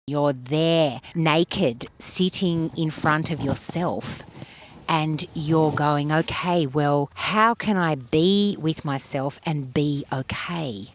You're there, naked, sitting in front of yourself, and you're going, okay, well, how can I be with myself and be okay?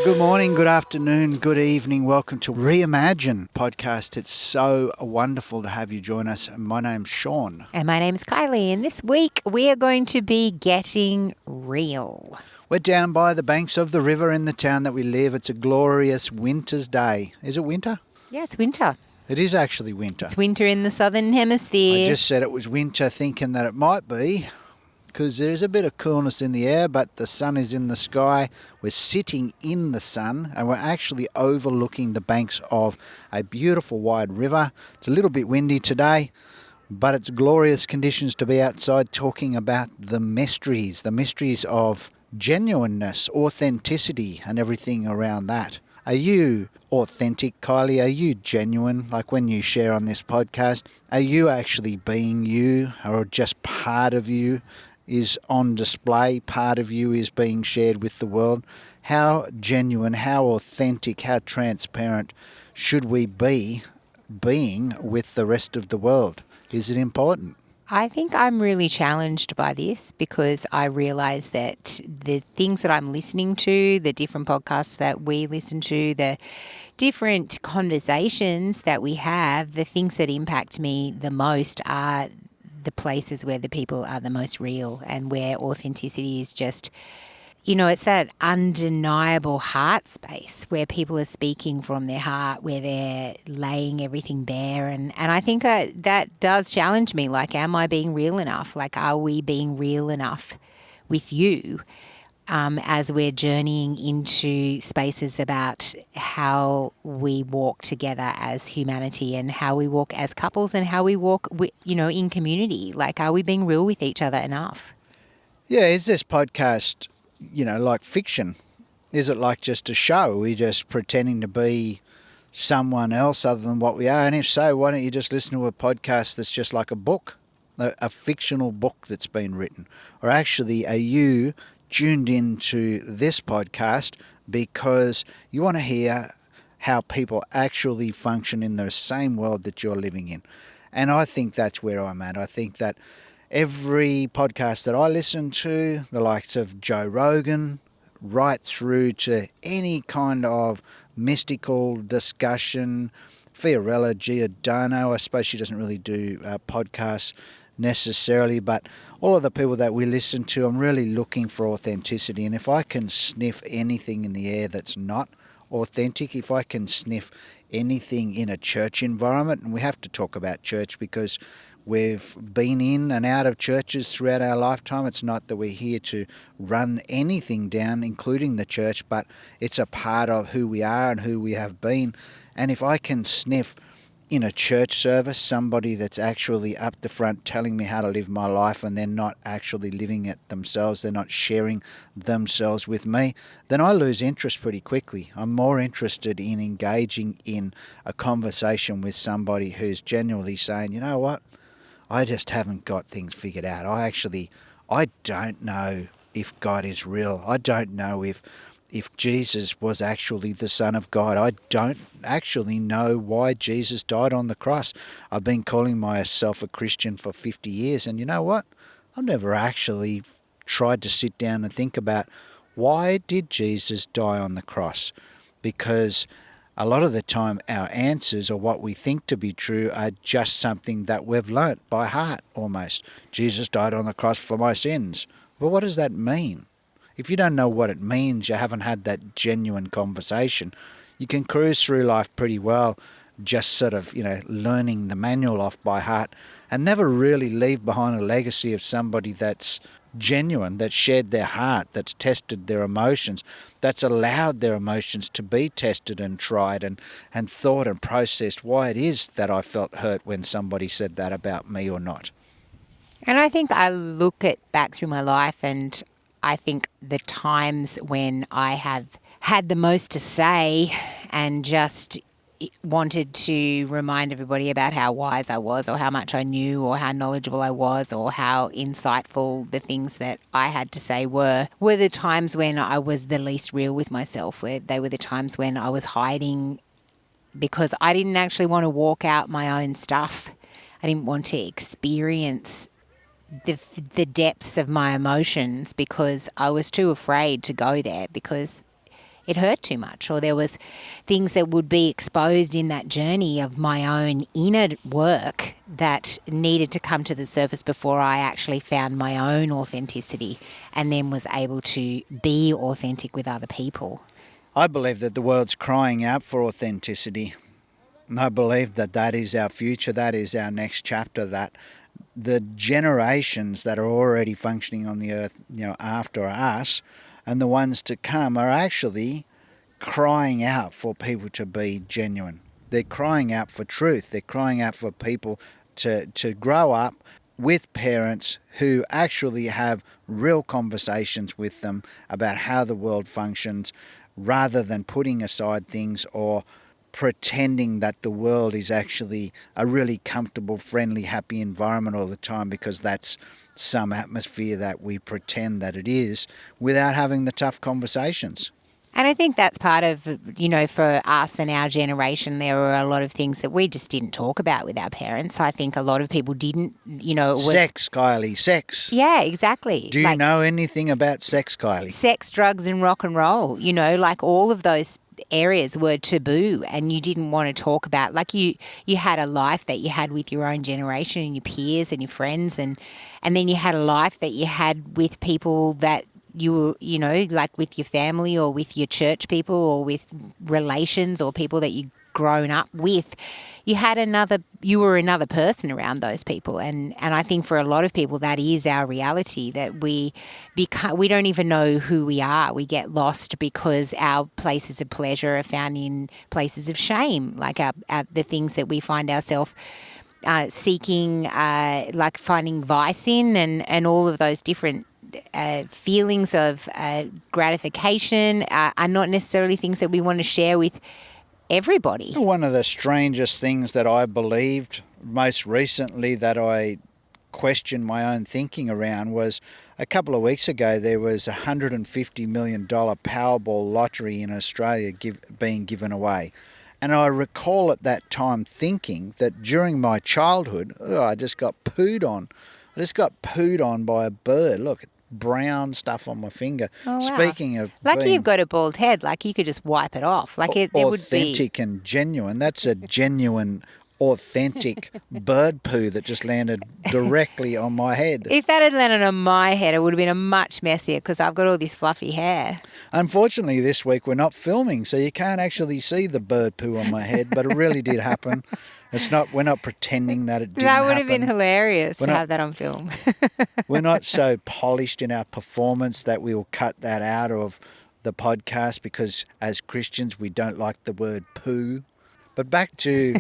Good morning, good afternoon, good evening. Welcome to Reimagine podcast. It's so wonderful to have you join us. My name's Sean. And my name's Kylie, and this week we are going to be getting real. We're down by the banks of the river in the town that we live. It's a glorious winter's day. Is it winter? Yeah, it's winter. It is actually winter. It's winter in the southern hemisphere. I just said it was winter thinking that it might be, because there's a bit of coolness in the air, but the sun is in the sky. We're sitting in the sun, and we're actually overlooking the banks of a beautiful wide river. It's a little bit windy today, but it's glorious conditions to be outside talking about the mysteries of genuineness, authenticity, and everything around that. Are you authentic, Kylie? Are you genuine? Like when you share on this podcast, are you actually being you, or just part of you is on display, part of you is being shared with the world? How genuine, how authentic, how transparent should we be being with the rest of the world? Is it important? I think I'm really challenged by this because I realise that the things that I'm listening to, the different podcasts that we listen to, the different conversations that we have, the things that impact me the most are the places where the people are the most real and where authenticity is just, it's that undeniable heart space where people are speaking from their heart, where they're laying everything bare. And I think that does challenge me. Like, am I being real enough? Like, are we being real enough with you as we're journeying into spaces about how we walk together as humanity and how we walk as couples and how we walk, in community? Like, are we being real with each other enough? Yeah, is this podcast, like fiction? Is it like just a show? Are we just pretending to be someone else other than what we are? And if so, why don't you just listen to a podcast that's just like a book, a fictional book that's been written? Or actually, are you tuned into this podcast because you want to hear how people actually function in the same world that you're living in? And I think that's where I'm at. I think that every podcast that I listen to, the likes of Joe Rogan, right through to any kind of mystical discussion, Fiorella Giordano, I suppose she doesn't really do podcasts necessarily, but all of the people that we listen to, I'm really looking for authenticity. And if I can sniff anything in the air that's not authentic, if I can sniff anything in a church environment, and we have to talk about church because we've been in and out of churches throughout our lifetime. It's not that we're here to run anything down, including the church, but it's a part of who we are and who we have been. And if I can sniff in a church service somebody that's actually up the front telling me how to live my life and they're not actually living it themselves, they're not sharing themselves with me, then I lose interest pretty quickly. I'm more interested in engaging in a conversation with somebody who's genuinely saying, you know what, I just haven't got things figured out. I don't know if God is real. I don't know if Jesus was actually the Son of God. I don't actually know why Jesus died on the cross. I've been calling myself a Christian for 50 years, and you know what? I've never actually tried to sit down and think about, why did Jesus die on the cross? Because a lot of the time our answers, or what we think to be true, are just something that we've learnt by heart almost. Jesus died on the cross for my sins. Well, what does that mean? If you don't know what it means, you haven't had that genuine conversation, you can cruise through life pretty well, just sort of, learning the manual off by heart and never really leave behind a legacy of somebody that's genuine, that's shared their heart, that's tested their emotions, that's allowed their emotions to be tested and tried and thought and processed why it is that I felt hurt when somebody said that about me or not. And I think I look back through my life, and I think the times when I have had the most to say and just wanted to remind everybody about how wise I was, or how much I knew, or how knowledgeable I was, or how insightful the things that I had to say were the times when I was the least real with myself, where they were the times when I was hiding because I didn't actually want to walk out my own stuff. I didn't want to experience the depths of my emotions because I was too afraid to go there because it hurt too much, or there was things that would be exposed in that journey of my own inner work that needed to come to the surface before I actually found my own authenticity and then was able to be authentic with other people. I believe that the world's crying out for authenticity. And I believe that that is our future, that is our next chapter, that the generations that are already functioning on the earth, after us, and the ones to come are actually crying out for people to be genuine. They're crying out for truth. They're crying out for people to grow up with parents who actually have real conversations with them about how the world functions, rather than putting aside things or pretending that the world is actually a really comfortable, friendly, happy environment all the time, because that's some atmosphere that we pretend that it is, without having the tough conversations. And I think that's part of, for us and our generation, there were a lot of things that we just didn't talk about with our parents. I think a lot of people didn't, it was... Sex, Kylie, sex. Yeah, exactly. Do you know anything about sex, Kylie? Sex, drugs and rock and roll, all of those areas were taboo and you didn't want to talk about. Like you had a life that you had with your own generation and your peers and your friends, and then you had a life that you had with people that you were, like with your family or with your church people or with relations or people that you grown up with. You were another person around those people, and I think for a lot of people that is our reality, that we don't even know who we are. We get lost because our places of pleasure are found in places of shame, like the things that we find ourselves seeking, like finding vice in, and all of those different feelings of gratification are not necessarily things that we want to share with everybody. One of the strangest things that I believed most recently, that I questioned my own thinking around, was a couple of weeks ago there was a $150 million Powerball lottery in Australia being given away. And I recall at that time thinking that during my childhood, I just got pooed on. I just got pooed on by a bird. Look, brown stuff on my finger. Oh, wow. Speaking of lucky you've got a bald head, like you could just wipe it off. Like it would be authentic and genuine. That's a genuine, authentic bird poo that just landed directly on my head. If that had landed on my head, it would have been a much messier because I've got all this fluffy hair. Unfortunately, this week we're not filming, so you can't actually see the bird poo on my head, but it really did happen. We're not pretending that it didn't happen. That would have been hilarious to have that on film. We're not so polished in our performance that we will cut that out of the podcast, because as Christians we don't like the word poo. But back to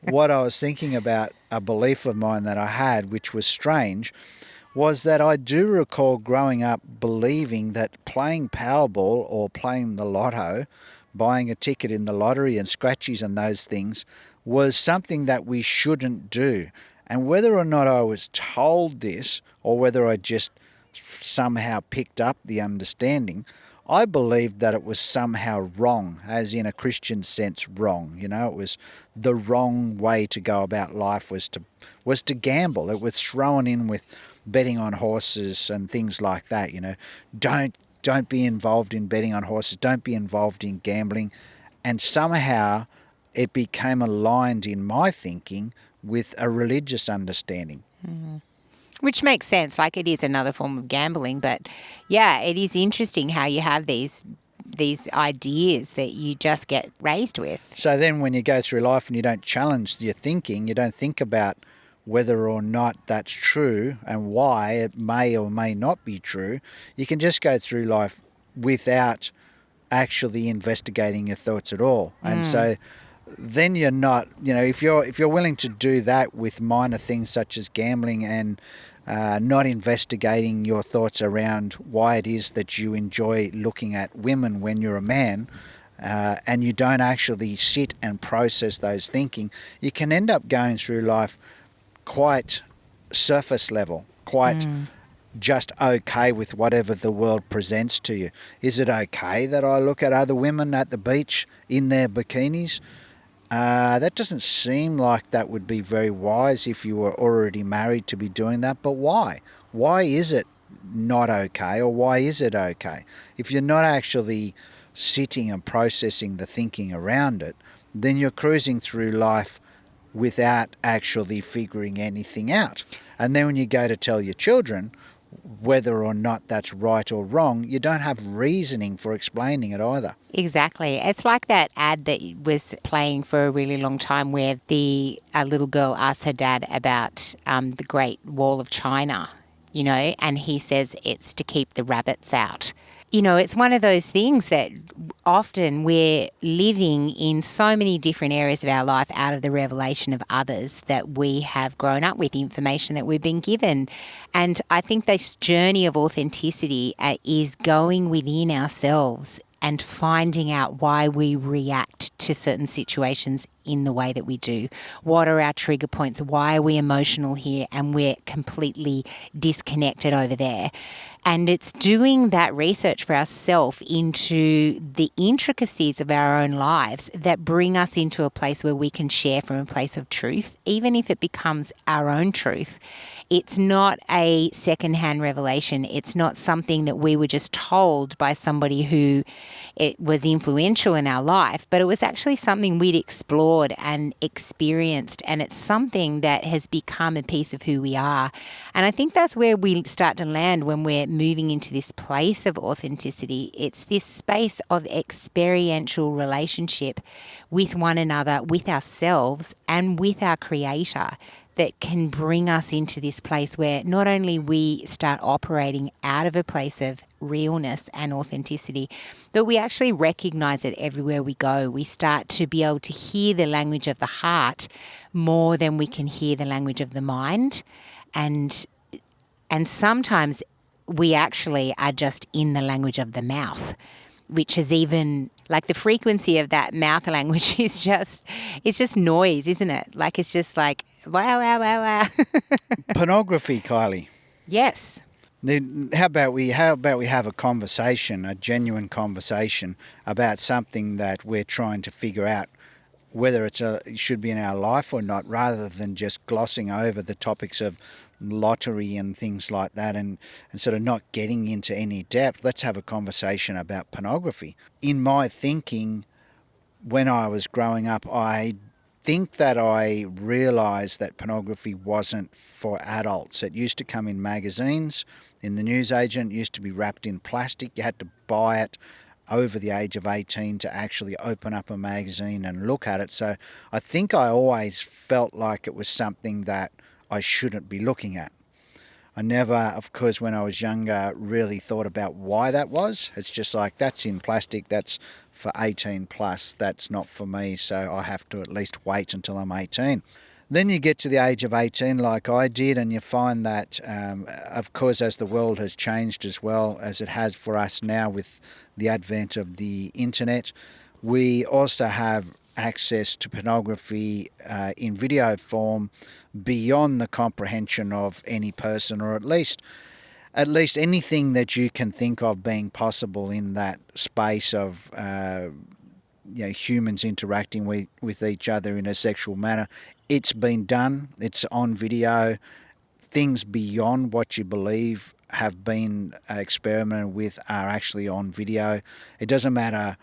what I was thinking about, a belief of mine that I had, which was strange, was that I do recall growing up believing that playing Powerball or playing the lotto, buying a ticket in the lottery and scratchies and those things, was something that we shouldn't do. And whether or not I was told this, or whether I just somehow picked up the understanding, I believed that it was somehow wrong, as in a Christian sense wrong. It was the wrong way to go about life was to gamble. It was thrown in with betting on horses and things like that. Don't be involved in betting on horses. Don't be involved in gambling. And somehow it became aligned in my thinking with a religious understanding. Mm-hmm. Which makes sense. Like, it is another form of gambling, but yeah, it is interesting how you have these ideas that you just get raised with. So then when you go through life and you don't challenge your thinking, you don't think about whether or not that's true and why it may or may not be true, you can just go through life without actually investigating your thoughts at all. And so then you're not, if you're willing to do that with minor things such as gambling and not investigating your thoughts around why it is that you enjoy looking at women when you're a man, and you don't actually sit and process those thinking, you can end up going through life quite surface level, quite just okay with whatever the world presents to you. Is it okay that I look at other women at the beach in their bikinis? That doesn't seem like that would be very wise if you were already married to be doing that, but why? Why is it not okay, or why is it okay? If you're not actually sitting and processing the thinking around it, then you're cruising through life without actually figuring anything out. And then when you go to tell your children whether or not that's right or wrong, you don't have reasoning for explaining it either. Exactly. It's like that ad that was playing for a really long time where the little girl asks her dad about the Great Wall of China, and he says it's to keep the rabbits out. It's one of those things that often we're living in so many different areas of our life out of the revelation of others that we have grown up with, information that we've been given. And I think this journey of authenticity is going within ourselves and finding out why we react to certain situations in the way that we do. What are our trigger points? Why are we emotional here and we're completely disconnected over there? And it's doing that research for ourselves into the intricacies of our own lives that bring us into a place where we can share from a place of truth, even if it becomes our own truth. It's not a secondhand revelation. It's not something that we were just told by somebody who it was influential in our life, but it was actually something we'd explored and experienced. And it's something that has become a piece of who we are. And I think that's where we start to land when we're moving into this place of authenticity. It's this space of experiential relationship with one another, with ourselves, and with our Creator that can bring us into this place where not only we start operating out of a place of realness and authenticity, but we actually recognize it everywhere we go. We start to be able to hear the language of the heart more than we can hear the language of the mind. And sometimes we actually are just in the language of the mouth, which is even like the frequency of that mouth language is it's just noise, isn't it? Like it's just like, wow, wow, wow, wow. Pornography, Kylie. Yes. Then how about we have a conversation, a genuine conversation about something that we're trying to figure out whether it should be in our life or not, rather than just glossing over the topics of lottery and things like that and sort of not getting into any depth. Let's have a conversation about pornography. In my thinking, when I was growing up, I think that I realised that pornography wasn't for adults. It used to come in magazines, in the newsagent, it used to be wrapped in plastic. You had to buy it over the age of 18 to actually open up a magazine and look at it. So I think I always felt like it was something that I shouldn't be looking at. I never, of course, when I was younger, really thought about why that was. It's just like, that's in plastic, that's for 18 plus, that's not for me, so I have to at least wait until I'm 18. Then you get to the age of 18 like I did, and you find that, of course, as the world has changed as well as it has for us now with the advent of the internet, we also have access to pornography in video form beyond the comprehension of any person, or at least anything that you can think of being possible in that space of humans interacting with each other in a sexual manner. It's been done. It's on video. Things beyond what you believe have been experimented with are actually on video. It doesn't matter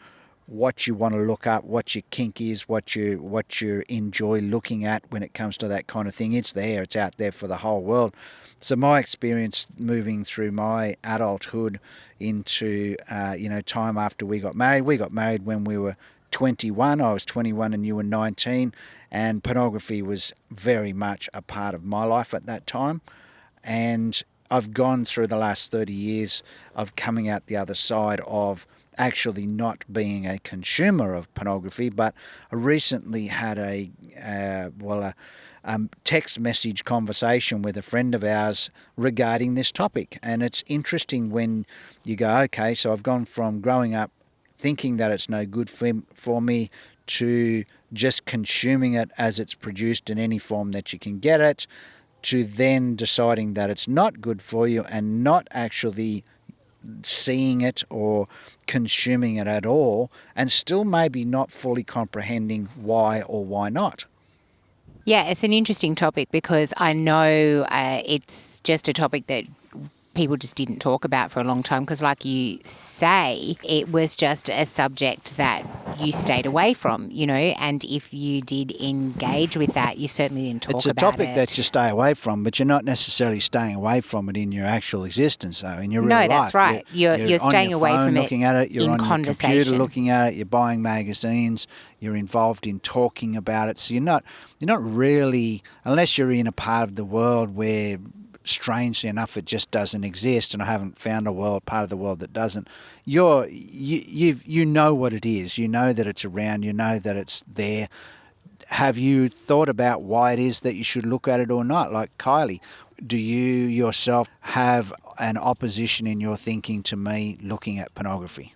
what you want to look up, what your kink is, what you enjoy looking at when it comes to that kind of thing. It's there. It's out there for the whole world. So my experience moving through my adulthood into time after we got married when we were 21. I was 21 and you were 19, and pornography was very much a part of my life at that time. And I've gone through the last 30 years of coming out the other side of actually not being a consumer of pornography, but I recently had a text message conversation with a friend of ours regarding this topic. And it's interesting when you go, okay, so I've gone from growing up thinking that it's no good for me, to just consuming it as it's produced in any form that you can get it, to then deciding that it's not good for you and not actually seeing it or consuming it at all, and still maybe not fully comprehending why or why not. Yeah, it's an interesting topic because I know it's just a topic that people just didn't talk about for a long time because, like you say, it was just a subject that you stayed away from, and if you did engage with that, you certainly didn't talk about it. It's a topic that you stay away from, but you're not necessarily staying away from it in your actual existence, though, in your real life. No, that's right. You're staying away from it looking at it, you're in on conversation. your computer looking at it, you're buying magazines, you're involved in talking about it. So you're not really, unless you're in a part of the world where, strangely enough, it just doesn't exist, and I haven't found a part of the world that doesn't. You know what it is. You know that it's around. You know that it's there. Have you thought about why it is that you should look at it or not? Like Kylie, do you yourself have an opposition in your thinking to me looking at pornography?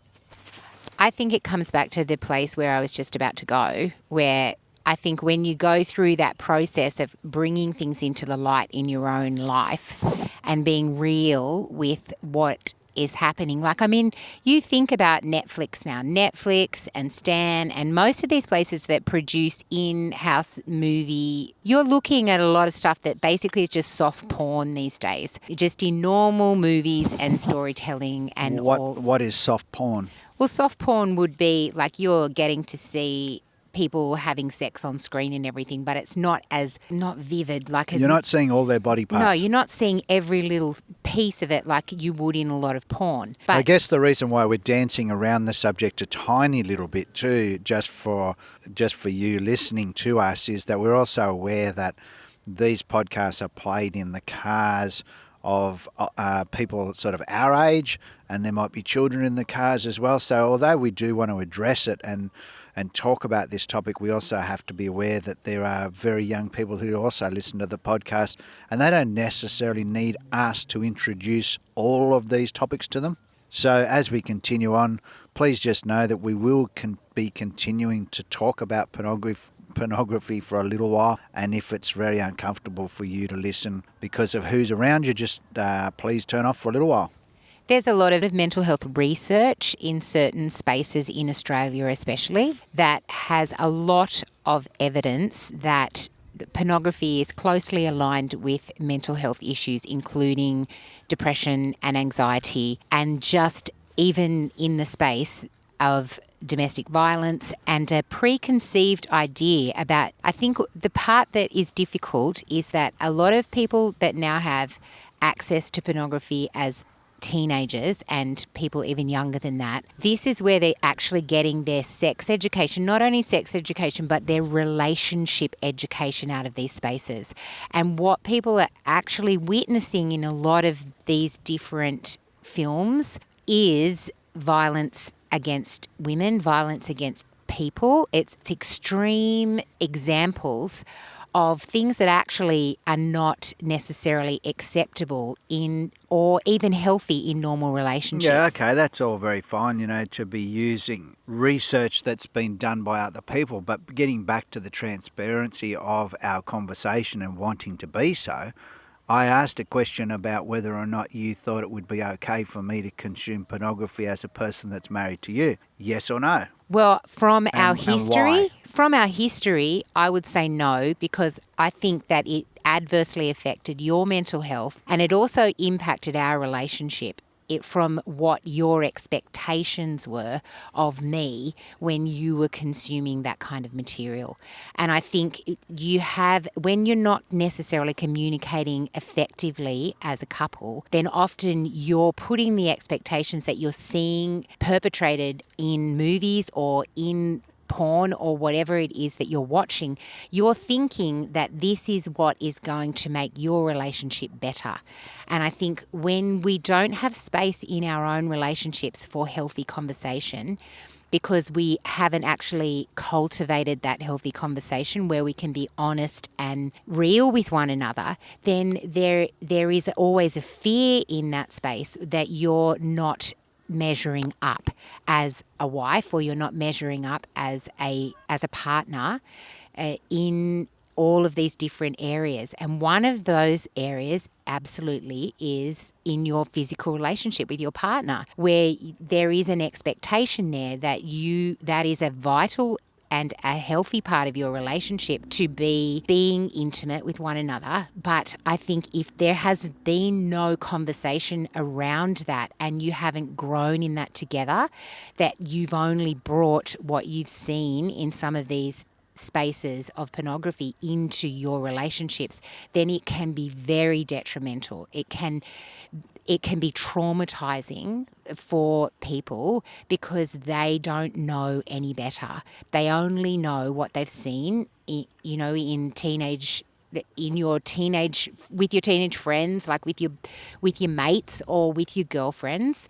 I think it comes back to the place where I was just about to go, where I think when you go through that process of bringing things into the light in your own life and being real with what is happening. You think about Netflix now, Netflix and Stan and most of these places that produce in-house movie, you're looking at a lot of stuff that basically is just soft porn these days, just in normal movies and storytelling and what is soft porn? Well, soft porn would be like you're getting to see people having sex on screen and everything, but it's not vivid. You're not seeing all their body parts. No, you're not seeing every little piece of it like you would in a lot of porn. But I guess the reason why we're dancing around the subject a tiny little bit too, just for you listening to us, is that we're also aware that these podcasts are played in the cars of people sort of our age, and there might be children in the cars as well. So although we do want to address it and talk about this topic, we also have to be aware that there are very young people who also listen to the podcast, and they don't necessarily need us to introduce all of these topics to them. So as we continue on, please just know that we will be continuing to talk about pornography for a little while, and if it's very uncomfortable for you to listen because of who's around you, just please turn off for a little while. There's a lot of mental health research in certain spaces in Australia especially that has a lot of evidence that pornography is closely aligned with mental health issues, including depression and anxiety, and just even in the space of domestic violence and a preconceived idea about, I think the part that is difficult is that a lot of people that now have access to pornography as teenagers and people even younger than that, this is where they're actually getting their sex education, not only sex education, but their relationship education out of these spaces. And what people are actually witnessing in a lot of these different films is violence against women, violence against people. It's extreme examples of things that actually are not necessarily acceptable in or even healthy in normal relationships. Yeah, okay, that's all very fine, to be using research that's been done by other people, but getting back to the transparency of our conversation and wanting to be so, I asked a question about whether or not you thought it would be okay for me to consume pornography as a person that's married to you. Yes or no? Well, from our why? history, I would say no, because I think that it adversely affected your mental health and it also impacted our relationship. From what your expectations were of me when you were consuming that kind of material. And I think when you're not necessarily communicating effectively as a couple, then often you're putting the expectations that you're seeing perpetrated in movies or in porn or whatever it is that you're watching, you're thinking that this is what is going to make your relationship better. And I think when we don't have space in our own relationships for healthy conversation, because we haven't actually cultivated that healthy conversation where we can be honest and real with one another, then there is always a fear in that space that you're not measuring up as a wife, or you're not measuring up as a partner in all of these different areas. And one of those areas absolutely is in your physical relationship with your partner, where there is an expectation there that is a vital and a healthy part of your relationship to be being intimate with one another. But I think if there has been no conversation around that and you haven't grown in that together, that you've only brought what you've seen in some of these spaces of pornography into your relationships, then it can be very detrimental. It can be traumatizing for people because they don't know any better. They only know what they've seen, in your teenage with your teenage friends, like with your mates or with your girlfriends,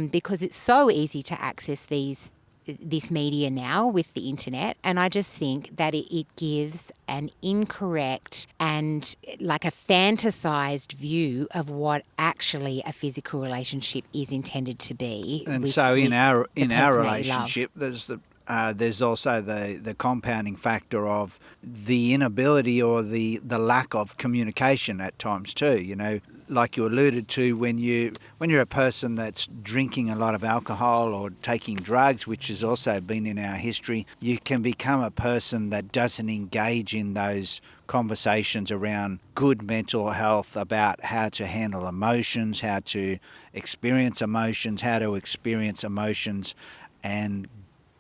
because it's so easy to access this media now with the internet. And I just think that it gives an incorrect and like a fantasized view of what actually a physical relationship is intended to be. And so in our relationship, there's also the compounding factor of the inability or the lack of communication at times too. Like you alluded to, when you're a person that's drinking a lot of alcohol or taking drugs, which has also been in our history, you can become a person that doesn't engage in those conversations around good mental health, about how to handle emotions, how to experience emotions, and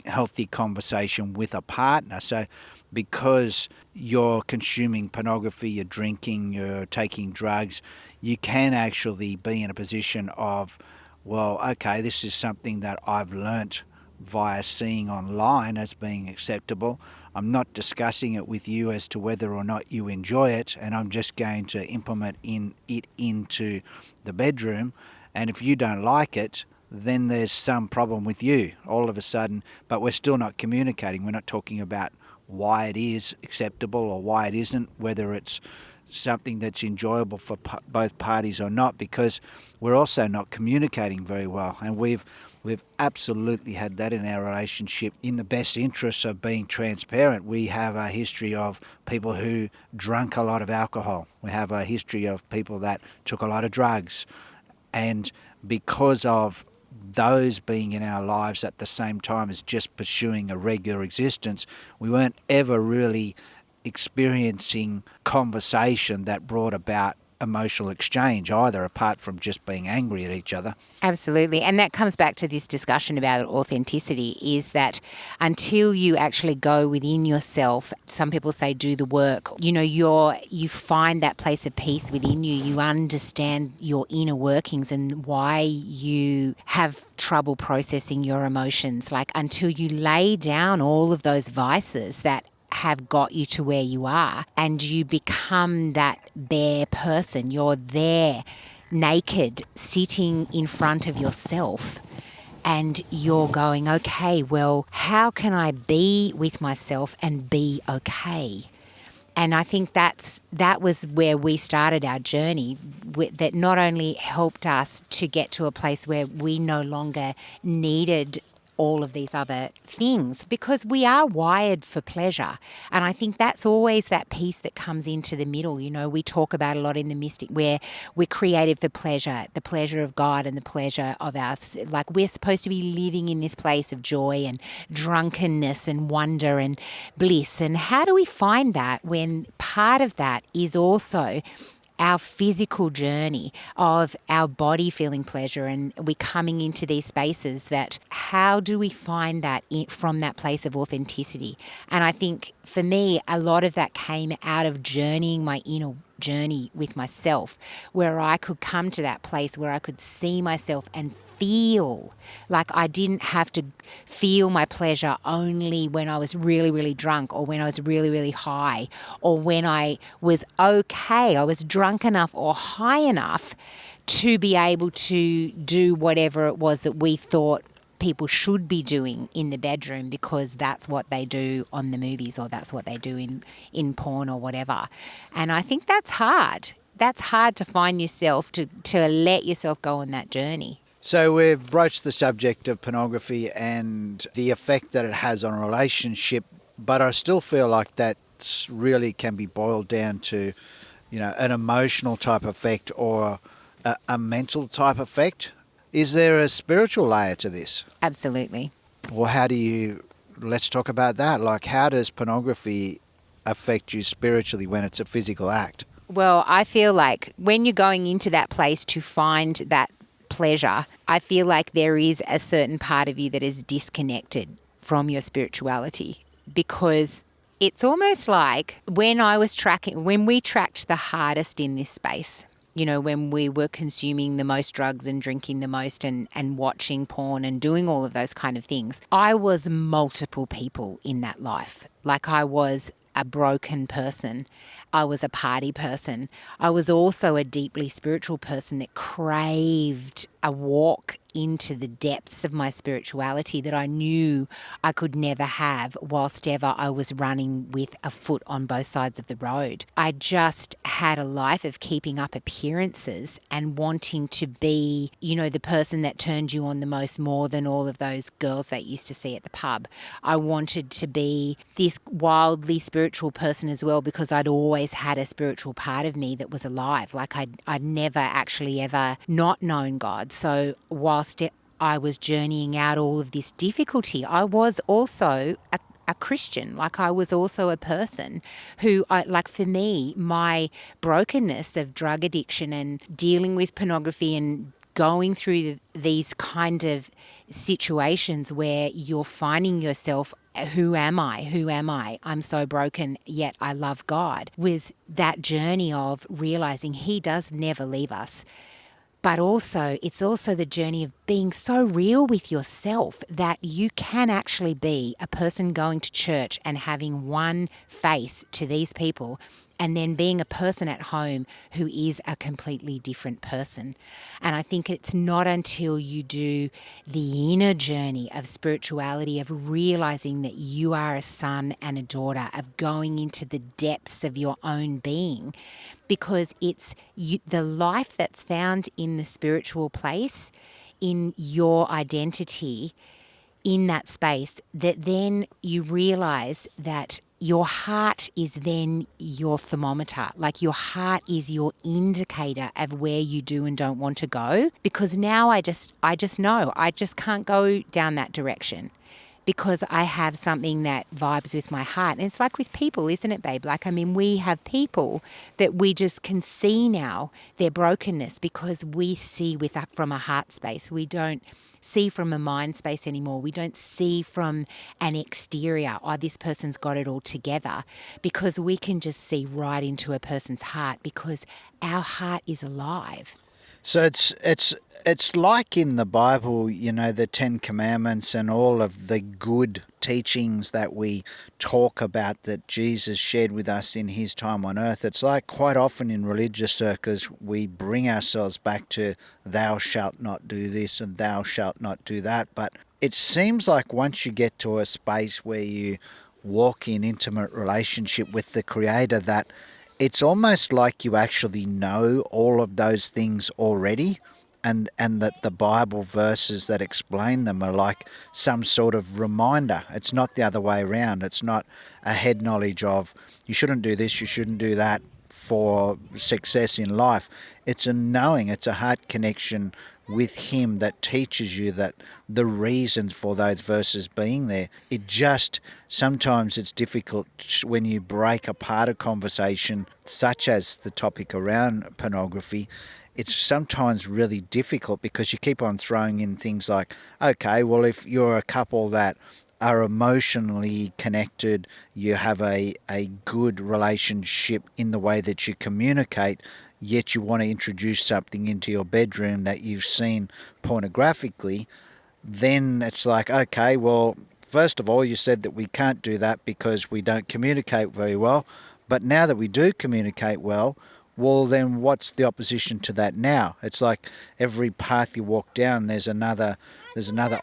healthy conversation with a partner. So because you're consuming pornography, you're drinking, you're taking drugs, you can actually be in a position of, well, okay, this is something that I've learnt via seeing online as being acceptable. I'm not discussing it with you as to whether or not you enjoy it, and I'm just going to implement it into the bedroom. And if you don't like it, then there's some problem with you all of a sudden, but we're still not communicating. We're not talking about why it is acceptable or why it isn't, whether it's something that's enjoyable for both parties or not, because we're also not communicating very well. And we've absolutely had that in our relationship. In the best interests of being transparent, we have a history of people who drank a lot of alcohol. We have a history of people that took a lot of drugs. And because of those being in our lives at the same time as just pursuing a regular existence, we weren't ever really experiencing conversation that brought about emotional exchange either, apart from just being angry at each other. Absolutely. And that comes back to this discussion about authenticity, is that until you actually go within yourself, some people say do the work, you find that place of peace within you. You understand your inner workings and why you have trouble processing your emotions. Like, until you lay down all of those vices that have got you to where you are, and you become that bare person. You're there naked, sitting in front of yourself, and you're going, okay, well, how can I be with myself and be okay? And I think that was where we started our journey, that not only helped us to get to a place where we no longer needed all of these other things, because we are wired for pleasure. And I think that's always that piece that comes into the middle. We talk about a lot in the Mystic, where we're created for pleasure, the pleasure of God and the pleasure of us. Like, we're supposed to be living in this place of joy and drunkenness and wonder and bliss. And how do we find that when part of that is also our physical journey of our body feeling pleasure, and we're coming into these spaces that, how do we find that from that place of authenticity? And I think for me, a lot of that came out of journeying my inner journey with myself, where I could come to that place where I could see myself and feel like I didn't have to feel my pleasure only when I was really, really drunk, or when I was really, really high, or when I was okay, I was drunk enough or high enough to be able to do whatever it was that we thought people should be doing in the bedroom, because that's what they do on the movies, or that's what they do in porn or whatever. And I think that's hard. That's hard to find yourself, to let yourself go on that journey. So we've broached the subject of pornography and the effect that it has on a relationship, but I still feel like that really can be boiled down to, an emotional type effect or a mental type effect. Is there a spiritual layer to this? Absolutely. Well, let's talk about that. Like, how does pornography affect you spiritually when it's a physical act? Well, I feel like when you're going into that place to find that pleasure, I feel like there is a certain part of you that is disconnected from your spirituality, because it's almost like when we tracked the hardest in this space, when we were consuming the most drugs and drinking the most and watching porn and doing all of those kind of things, I was multiple people in that life. Like, I was a broken person. I was a party person. I was also a deeply spiritual person that craved a walk into the depths of my spirituality that I knew I could never have whilst ever I was running with a foot on both sides of the road. I just had a life of keeping up appearances and wanting to be, the person that turned you on the most, more than all of those girls that you used to see at the pub. I wanted to be this wildly spiritual person as well, because I'd always had a spiritual part of me that was alive. Like, I'd never actually ever not known God. So whilst I was journeying out all of this difficulty, I was also a Christian. Like, I was also a person who, for me, my brokenness of drug addiction and dealing with pornography and going through these kind of situations where you're finding yourself, who am I? Who am I? I'm so broken, yet I love God, was that journey of realizing He does never leave us. But also, it's also the journey of being so real with yourself that you can actually be a person going to church and having one face to these people, and then being a person at home who is a completely different person. And I think it's not until you do the inner journey of spirituality, of realizing that you are a son and a daughter, of going into the depths of your own being, because it's the life that's found in the spiritual place, in your identity, in that space, that then you realize that your heart is then your thermometer. Like, your heart is your indicator of where you do and don't want to go. Because now I just know I just can't go down that direction, because I have something that vibes with my heart. And it's like with people, isn't it, babe? Like, we have people that we just can see now their brokenness, because we see from a heart space. We don't see from a mind space anymore. We don't see from an exterior, oh, this person's got it all together, because we can just see right into a person's heart, because our heart is alive. So it's like in the Bible, the Ten Commandments and all of the good teachings that we talk about that Jesus shared with us in His time on earth. It's like quite often in religious circles we bring ourselves back to thou shalt not do this and thou shalt not do that. But it seems like once you get to a space where you walk in intimate relationship with the Creator, that it's almost like you actually know all of those things already, and that the Bible verses that explain them are like some sort of reminder. It's not the other way around. It's not a head knowledge of you shouldn't do this, you shouldn't do that for success in life. It's a knowing, it's a heart connection with Him that teaches you that the reasons for those verses being there. It just, sometimes it's difficult when you break apart a conversation such as the topic around pornography. It's sometimes really difficult because you keep on throwing in things like, okay, well, if you're a couple that are emotionally connected, you have a good relationship in the way that you communicate, yet you want to introduce something into your bedroom that you've seen pornographically, then it's like, okay, well, first of all, you said that we can't do that because we don't communicate very well. But now that we do communicate well, then what's the opposition to that now? It's like every path you walk down, there's another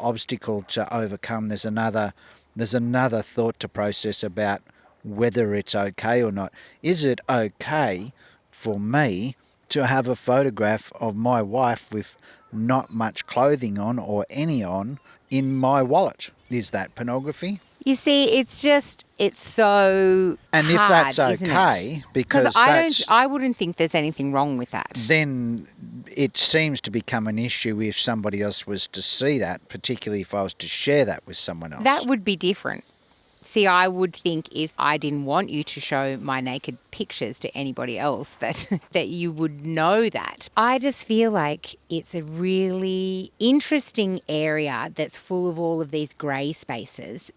obstacle to overcome. There's another thought to process about whether it's okay or not. Is it okay for me to have a photograph of my wife with not much clothing on or any on in my wallet. Is that pornography? You see, it's so And if hard, that's isn't it? okay, because I wouldn't think there's anything wrong with that. then it seems to become an issue if somebody else was to see that, particularly if I was to share that with someone else. That would be different. See, I would think if I didn't want you to show my naked pictures to anybody else that that you would know that. I just feel like it's a really interesting area that's full of all of these grey spaces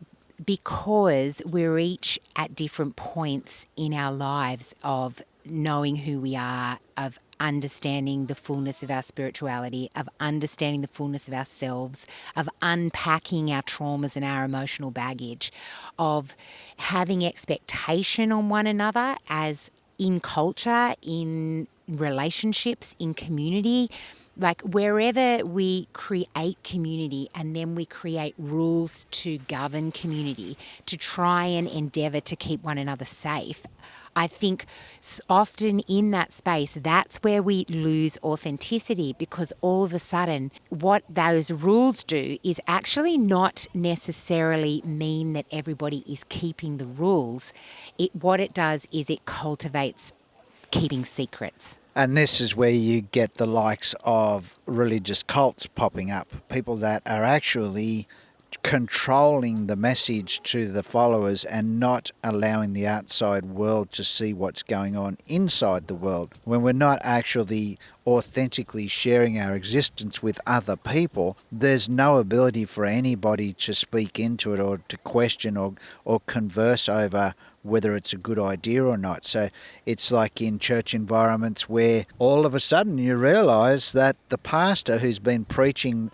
because we're each at different points in our lives of knowing who we are, of understanding the fullness of our spirituality, of understanding the fullness of ourselves, of unpacking our traumas and our emotional baggage, of having expectation on one another as in culture, in relationships, in community. Like wherever we create community and then we create rules to govern community to try and endeavour to keep one another safe, I think often in that space, that's where we lose authenticity because all of a sudden what those rules do is actually not necessarily mean that everybody is keeping the rules. What it does is it cultivates keeping secrets. And this is where you get the likes of religious cults popping up, people that are actually controlling the message to the followers and not allowing the outside world to see what's going on inside the world. When we're not actually authentically sharing our existence with other people, there's no ability for anybody to speak into it or to question or converse over whether it's a good idea or not. So it's like in church environments where all of a sudden you realise that the pastor who's been preaching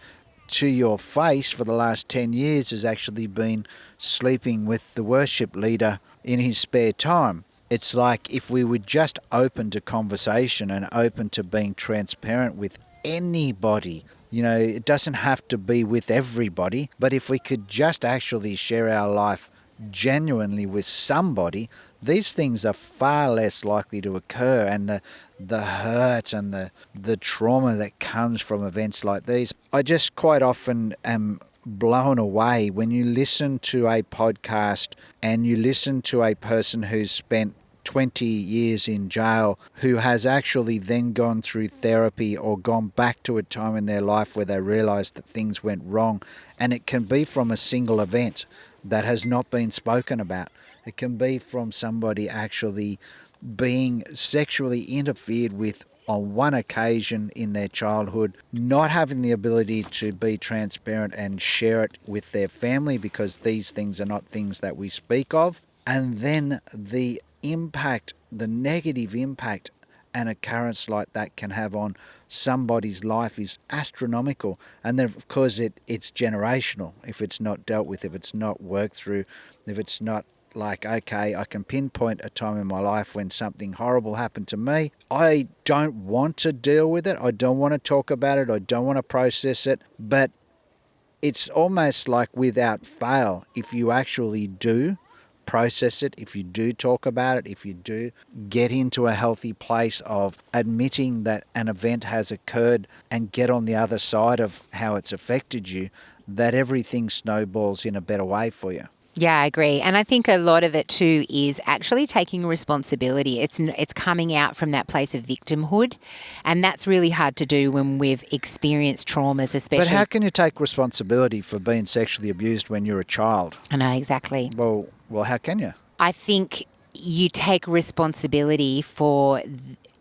to your face for the last 10 years has actually been sleeping with the worship leader in his spare time. It's like if we were just open to conversation and open to being transparent with anybody, it doesn't have to be with everybody, but if we could just actually share our life genuinely with somebody, these things are far less likely to occur, and the hurt and the trauma that comes from events like these. I just quite often am blown away when you listen to a podcast and you listen to a person who's spent 20 years in jail who has actually then gone through therapy or gone back to a time in their life where they realised that things went wrong, and it can be from a single event that has not been spoken about. It can be from somebody actually being sexually interfered with on one occasion in their childhood, not having the ability to be transparent and share it with their family because these things are not things that we speak of. And then the impact, the negative impact an occurrence like that can have on somebody's life is astronomical. And then, of course, it's generational if it's not dealt with, if it's not worked through, if it's not like, okay, I can pinpoint a time in my life when something horrible happened to me. I don't want to deal with it. I don't want to talk about it. I don't want to process it. But it's almost like without fail, if you actually do process it, if you do talk about it, if you do get into a healthy place of admitting that an event has occurred and get on the other side of how it's affected you, that everything snowballs in a better way for you. Yeah, I agree. And I think a lot of it too is actually taking responsibility. It's coming out from that place of victimhood. And that's really hard to do when we've experienced traumas, especially. But how can you take responsibility for being sexually abused when you're a child? I know, exactly. Well, how can you? I think you take responsibility for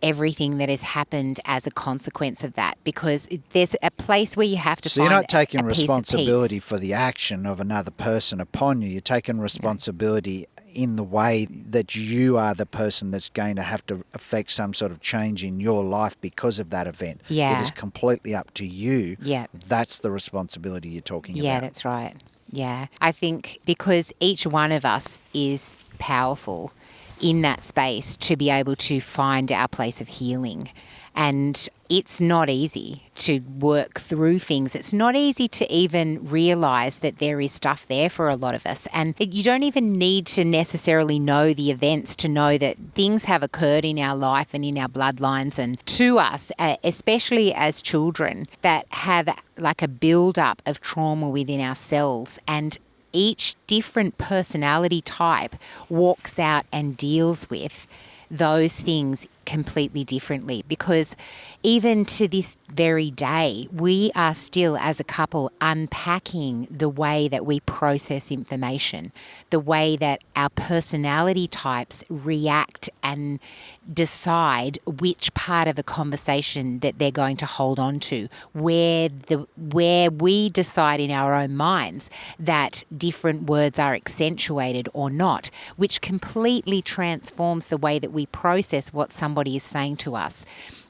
everything that has happened as a consequence of that, because there's a place where you have to So find you're not taking a piece of responsibility peace. for the action of another person upon you. You're taking responsibility in the way that you are the person that's going to have to affect some sort of change in your life because of that event. Yeah. It is completely up to you. Yeah. That's the responsibility you're talking about. Yeah, that's right. Yeah. I think because each one of us is powerful, in that space to be able to find our place of healing. And it's not easy to work through things. It's not easy to even realise that there is stuff there for a lot of us. And you don't even need to necessarily know the events to know that things have occurred in our life and in our bloodlines and to us, especially as children, that have like a build-up of trauma within ourselves. And each different personality type walks out and deals with those things completely differently, because even to this very day, we are still as a couple unpacking the way that we process information, the way that our personality types react and decide which part of a conversation that they're going to hold on to, where we decide in our own minds that different words are accentuated or not, which completely transforms the way that we process what somebody is saying to us.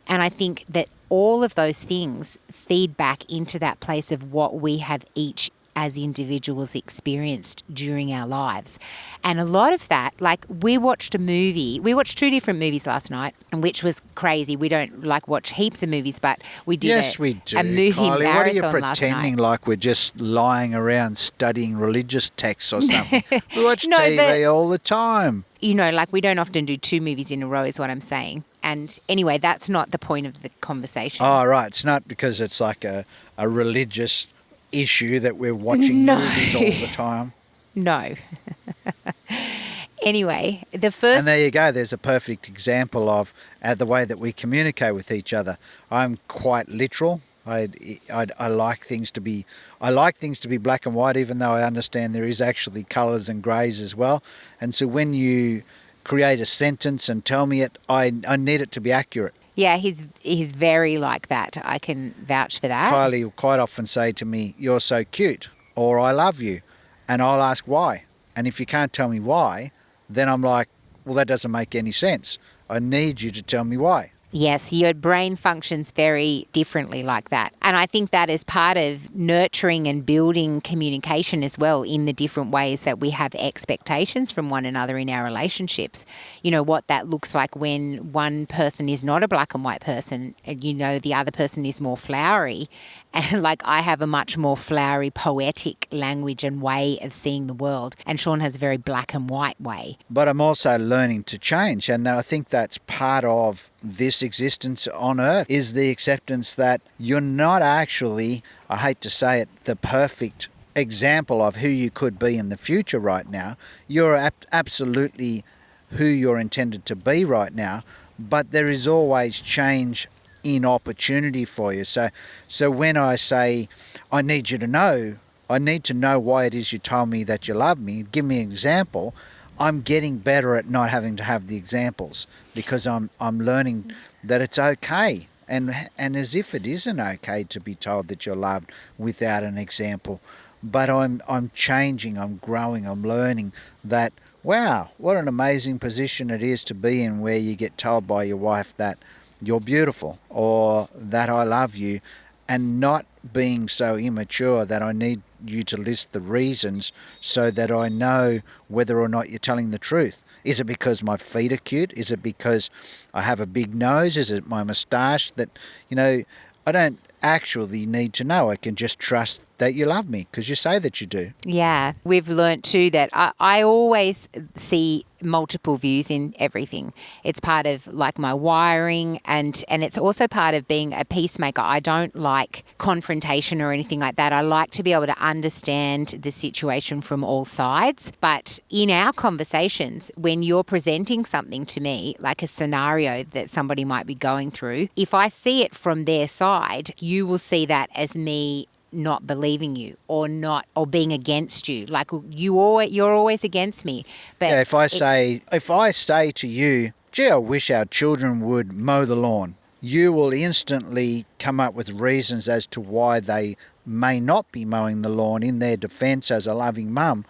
And I think that all of those things feed back into that place of what we have each as individuals experienced during our lives. And a lot of that, like we watched two different movies last night, which was crazy. We don't like watch heaps of movies, but we did Yes, we do. a movie Kylie, marathon what are you last pretending night. like we're just lying around studying religious texts or something? We watch No, TV all the time. Like we don't often do two movies in a row is what I'm saying. And anyway, that's not the point of the conversation. Oh, right. It's not because it's like a religious issue that we're watching No. movies all the time. No. Anyway, the first... And there you go. There's a perfect example of the way that we communicate with each other. I'm quite literal. I like things to be black and white, even though I understand there is actually colours and greys as well. And so when you create a sentence and tell me it, I need it to be accurate. Yeah, he's very like that. I can vouch for that. Kylie will quite often say to me, "You're so cute," or "I love you," and I'll ask why. And if you can't tell me why, then I'm like, well, that doesn't make any sense. I need you to tell me why. Yes, your brain functions very differently like that. And I think that is part of nurturing and building communication as well, in the different ways that we have expectations from one another in our relationships. You know, what that looks like when one person is not a black and white person and, the other person is more flowery. And like I have a much more flowery, poetic language and way of seeing the world. And Sean has a very black and white way. But I'm also learning to change. And I think that's part of this existence on Earth, is the acceptance that you're not actually, I hate to say it, the perfect example of who you could be in the future right now. You're absolutely who you're intended to be right now. But there is always change in opportunity for you. So when I say, I need to know why it is you told me that you love me, give me an example, I'm getting better at not having to have the examples, because I'm learning that it's okay. And as if it isn't okay to be told that you're loved without an example. But I'm changing, I'm growing, I'm learning that, wow, what an amazing position it is to be in, where you get told by your wife that you're beautiful or that I love you, and not being so immature that I need you to list the reasons so that I know whether or not you're telling the truth. Is it because my feet are cute? Is it because I have a big nose? Is it my moustache? That, I don't actually need to know. I can just trust that you love me because you say that you do. Yeah, we've learnt too that I always see multiple views in everything. It's part of like my wiring, and it's also part of being a peacemaker. I don't like confrontation or anything like that. I like to be able to understand the situation from all sides. But in our conversations, when you're presenting something to me, like a scenario that somebody might be going through, if I see it from their side, you will see that as me not believing you or being against you. Like you're always against me. But yeah, if I say to you, gee, I wish our children would mow the lawn, you will instantly come up with reasons as to why they may not be mowing the lawn in their defense as a loving mum.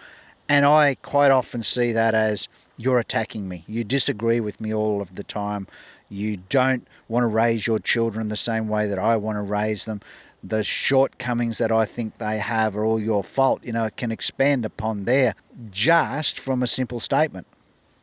And I quite often see that as, you're attacking me. You disagree with me all of the time. You don't want to raise your children the same way that I want to raise them. The shortcomings that I think they have are all your fault. It can expand upon there just from a simple statement.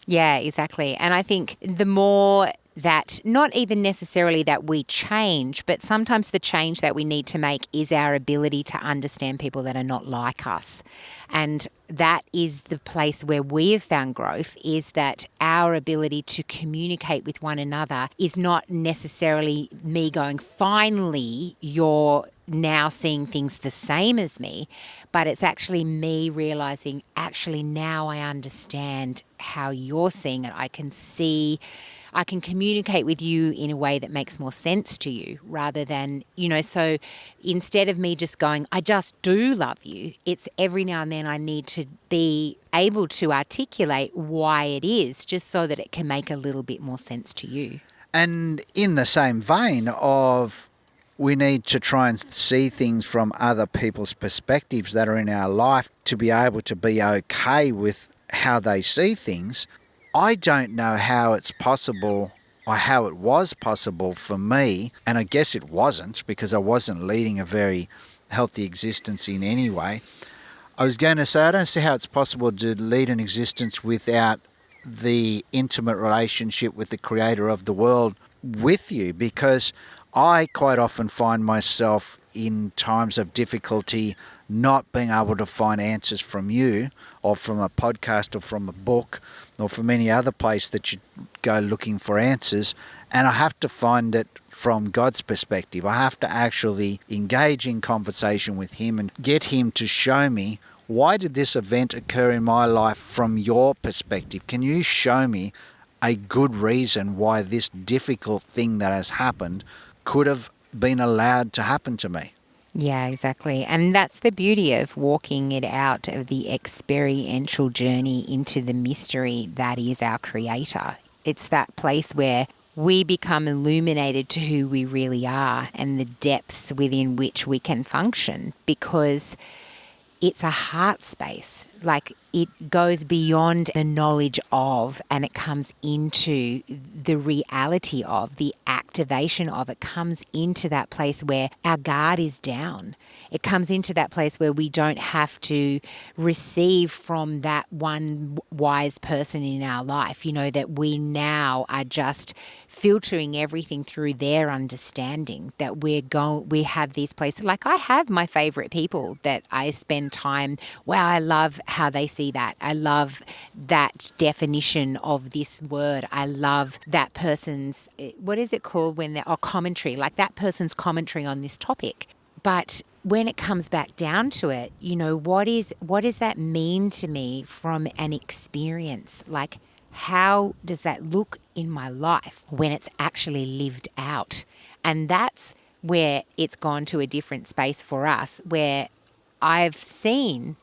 Yeah, exactly. And I think the more that, not even necessarily that we change, but sometimes the change that we need to make is our ability to understand people that are not like us. And that is the place where we have found growth, is that our ability to communicate with one another is not necessarily me going, finally, you're now seeing things the same as me, but it's actually me realizing, actually, now I understand how you're seeing it. I can communicate with you in a way that makes more sense to you, rather than, so instead of me just going, I just do love you, it's every now and then I need to be able to articulate why it is, just so that it can make a little bit more sense to you. And in the same vein of, we need to try and see things from other people's perspectives that are in our life to be able to be okay with how they see things. I don't know how it's possible, or how it was possible for me, and I guess it wasn't, because I wasn't leading a very healthy existence in any way. I was going to say, I don't see how it's possible to lead an existence without the intimate relationship with the creator of the world with you, because I quite often find myself in times of difficulty not being able to find answers from you, or from a podcast, or from a book, or from any other place that you go looking for answers. And I have to find it from God's perspective. I have to actually engage in conversation with him and get him to show me, why did this event occur in my life from your perspective? Can you show me a good reason why this difficult thing that has happened could have been allowed to happen to me? Yeah, exactly. And that's the beauty of walking it out, of the experiential journey into the mystery that is our creator. It's that place where we become illuminated to who we really are and the depths within which we can function, because it's a heart space. Like, it goes beyond the knowledge of, and it comes into the reality of, the activation of. It comes into that place where our guard is down. It comes into that place where we don't have to receive from that one wise person in our life, that we now are just filtering everything through their understanding, that we have these places. Like, I have my favorite people that I spend time, wow, I love how they see that. I love that definition of this word. I love that person's, what is it called when they're, commentary, like that person's commentary on this topic. But when it comes back down to it, what does that mean to me from an experience? Like, how does that look in my life when it's actually lived out? And that's where it's gone to a different space for us, where I've seen,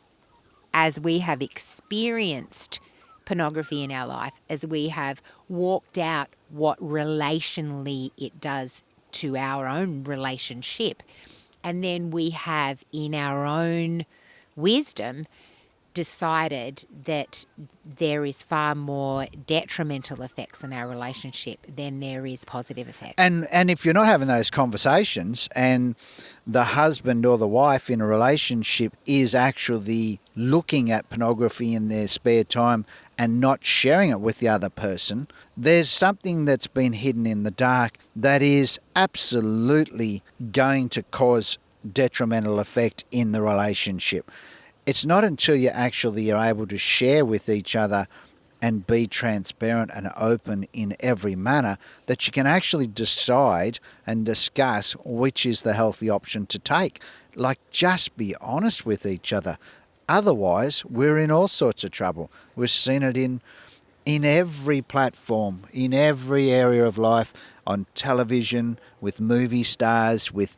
as we have experienced pornography in our life, as we have walked out what relationally it does to our own relationship, and then we have, in our own wisdom, decided that there is far more detrimental effects in our relationship than there is positive effects. And if you're not having those conversations, and the husband or the wife in a relationship is actually looking at pornography in their spare time and not sharing it with the other person, there's something that's been hidden in the dark that is absolutely going to cause detrimental effect in the relationship. It's not until you actually are able to share with each other and be transparent and open in every manner that you can actually decide and discuss which is the healthy option to take. Like, just be honest with each other. Otherwise, we're in all sorts of trouble. We've seen it in every platform, in every area of life, on television, with movie stars, with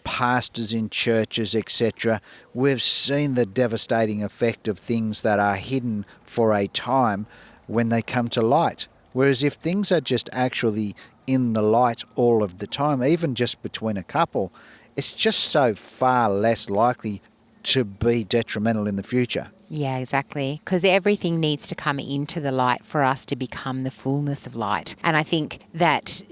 pastors in churches, etc. We've seen the devastating effect of things that are hidden for a time when they come to light. Whereas if things are just actually in the light all of the time, even just between a couple, it's just so far less likely to be detrimental in the future. Yeah, exactly. Because everything needs to come into the light for us to become the fullness of light. And I think that,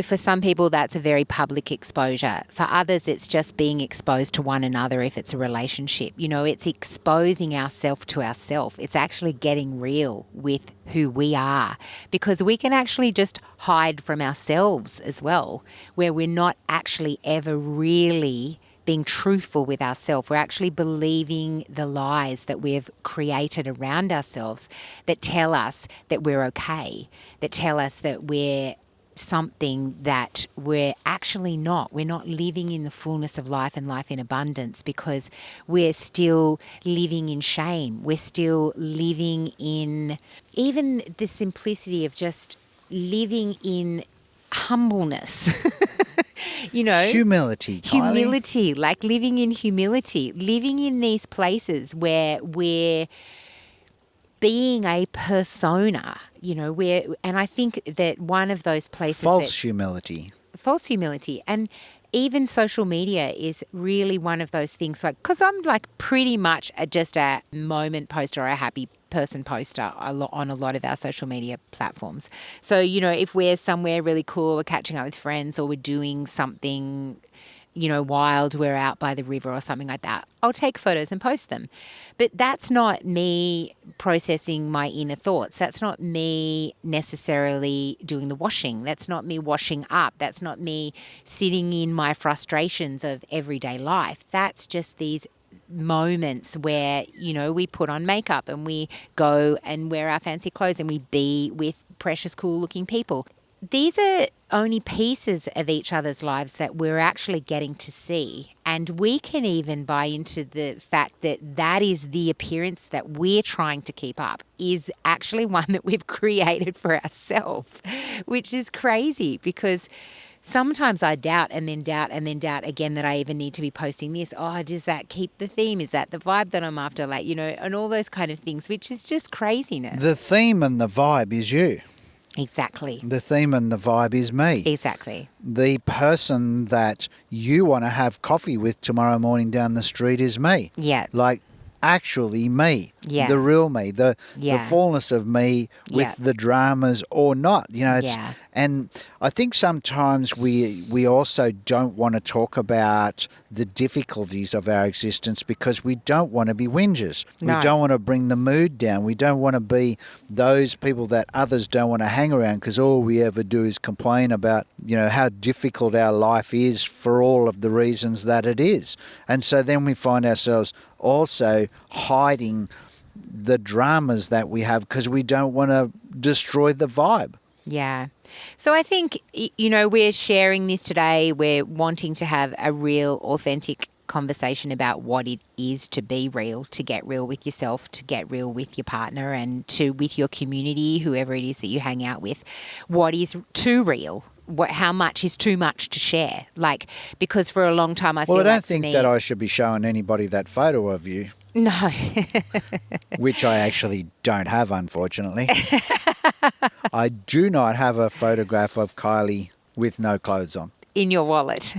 for some people, that's a very public exposure. For others, it's just being exposed to one another if it's a relationship. It's exposing ourselves to ourselves. It's actually getting real with who we are, because we can actually just hide from ourselves as well, where we're not actually ever really being truthful with ourselves. We're actually believing the lies that we've created around ourselves that tell us that we're okay, that tell us that we're something that we're actually not. We're not living in the fullness of life and life in abundance because we're still living in shame. We're still living in even the simplicity of just living in humbleness. Humility, Kylie. Humility, like living in humility, living in these places where we're being a persona, and I think that one of those places False humility. False humility, and even social media is really one of those things, like, because I'm like pretty much just a moment poster or a happy person poster on a lot of our social media platforms. So, if we're somewhere really cool, we're catching up with friends, or we're doing something, wild, we're out by the river or something like that, I'll take photos and post them. But that's not me processing my inner thoughts. That's not me necessarily doing the washing. That's not me washing up. That's not me sitting in my frustrations of everyday life. That's just these moments where, we put on makeup and we go and wear our fancy clothes and we be with precious, cool looking people. These are only pieces of each other's lives that we're actually getting to see. And we can even buy into the fact that that is the appearance that we're trying to keep up is actually one that we've created for ourselves, which is crazy, because sometimes I doubt and then doubt and then doubt again that I even need to be posting this. Oh, does that keep the theme? Is that the vibe that I'm after? Like, and all those kind of things, which is just craziness. The theme and the vibe is you. Exactly. The theme and the vibe is me. Exactly. The person that you want to have coffee with tomorrow morning down the street is me. Yeah. Like, actually me. Yeah. The real me. The fullness of me with the dramas or not. And I think sometimes we also don't want to talk about the difficulties of our existence because we don't want to be whingers. No. We don't want to bring the mood down. We don't want to be those people that others don't want to hang around because all we ever do is complain about, how difficult our life is for all of the reasons that it is. And so then we find ourselves also hiding the dramas that we have because we don't want to destroy the vibe. Yeah. So I think, we're sharing this today. We're wanting to have a real, authentic conversation about what it is to be real, to get real with yourself, to get real with your partner and with your community, whoever it is that you hang out with. What is too real? How much is too much to share? Like, because for a long time I feel like I don't think that I should be showing anybody that photo of you. No. Which I actually don't have, unfortunately. I do not have a photograph of Kylie with no clothes on. In your wallet.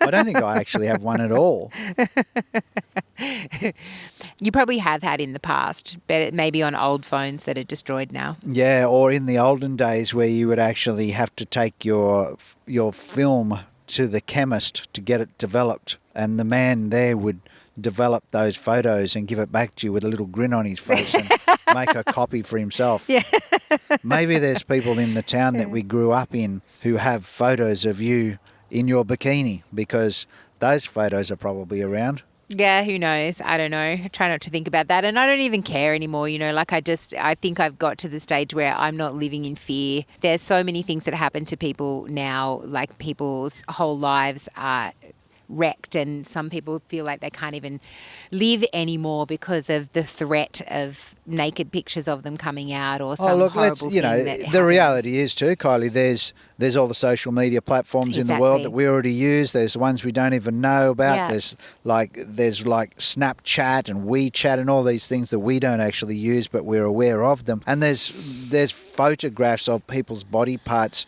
I don't think I actually have one at all. You probably have had in the past, but it may be on old phones that are destroyed now. Yeah, or in the olden days where you would actually have to take your film to the chemist to get it developed, and the man there would develop those photos and give it back to you with a little grin on his face and make a copy for himself. Yeah. Maybe there's people in the town that we grew up in who have photos of you in your bikini because those photos are probably around. Yeah, who knows? I don't know. I try not to think about that. And I don't even care anymore, I think I've got to the stage where I'm not living in fear. There's so many things that happen to people now, like people's whole lives are wrecked, and some people feel like they can't even live anymore because of the threat of naked pictures of them coming out or Oh, some look, horrible thing that the reality happens. is too, Kylie, there's all the social media platforms in the world that Exactly. we already use. There's ones we don't even know about. Yeah. There's like Snapchat and WeChat and all these things that we don't actually use, but we're aware of them. And there's photographs of people's body parts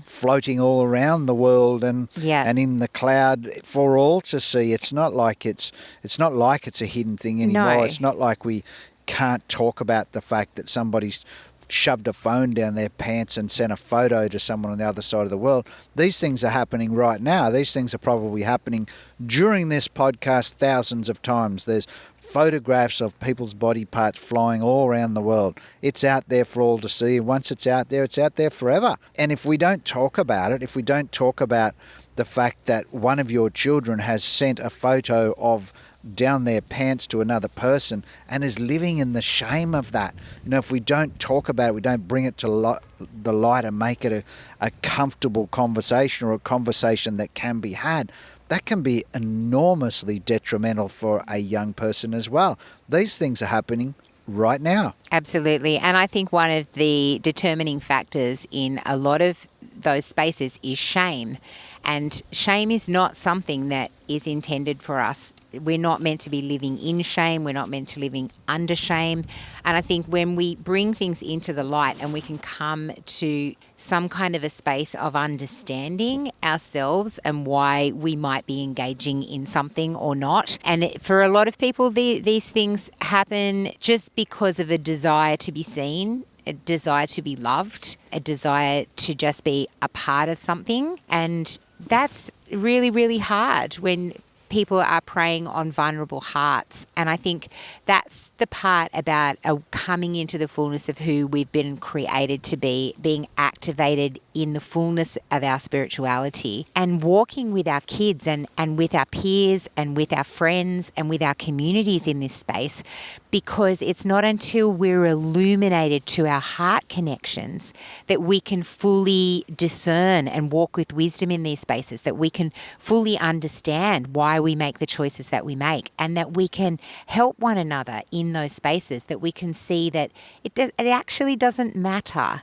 floating all around the world and Yeah. in the cloud for all to see. It's not like it's a hidden thing anymore. No. It's not like we can't talk about the fact that somebody's shoved a phone down their pants and sent a photo to someone on the other side of the world. These things are happening right now. These things are probably happening during this podcast thousands of times. There's photographs of people's body parts flying all around the world. It's out there for all to see. Once it's out there forever. And if we don't talk about it, if we don't talk about the fact that one of your children has sent a photo of down their pants to another person and is living in the shame of that. If we don't talk about it, we don't bring it to the light and make it a comfortable conversation or a conversation that can be had, that can be enormously detrimental for a young person as well. These things are happening right now. Absolutely. And I think one of the determining factors in a lot of those spaces is shame. And shame is not something that is intended for us. We're not meant to be living in shame. We're not meant to living under shame. And I think when we bring things into the light and we can come to some kind of a space of understanding ourselves and why we might be engaging in something or not. And for a lot of people, these things happen just because of a desire to be seen, a desire to be loved, a desire to just be a part of something. And that's really, really hard when people are preying on vulnerable hearts. And I think that's the part about coming into the fullness of who we've been created to be, being activated in the fullness of our spirituality and walking with our kids and with our peers and with our friends and with our communities in this space, because it's not until we're illuminated to our heart connections that we can fully discern and walk with wisdom in these spaces, that we can fully understand why we make the choices that we make, and that we can help one another in those spaces, that we can see that it actually doesn't matter.